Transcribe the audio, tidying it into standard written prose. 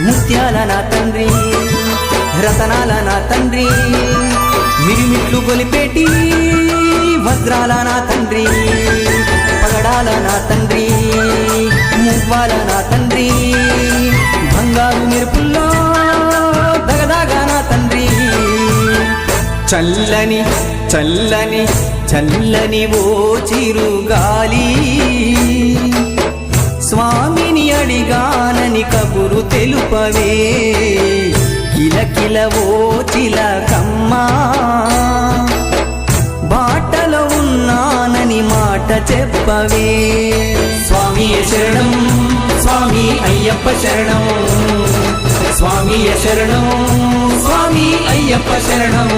ముత్యాల నా తండ్రి రతనాల నా తండ్రి మిరిమిట్లు గొలిపేటి వజ్రాల నా తండ్రి పగడాల నా తండ్రి మువ్వాల నా తండ్రి బంగారు మెరుపుల్లో దగదాగా నా తండ్రి చల్లని చల్లని చల్లని ఓ చిరుగాలి స్వామిని అడిగానని కబురు తెలుపవే కిలకిల ఓ చిలకమ్మా బాటలో ఉన్నానని మాట చెప్పవే స్వామి శరణం స్వామి అయ్యప్ప శరణం స్వామి శరణం స్వామి అయ్యప్ప శరణం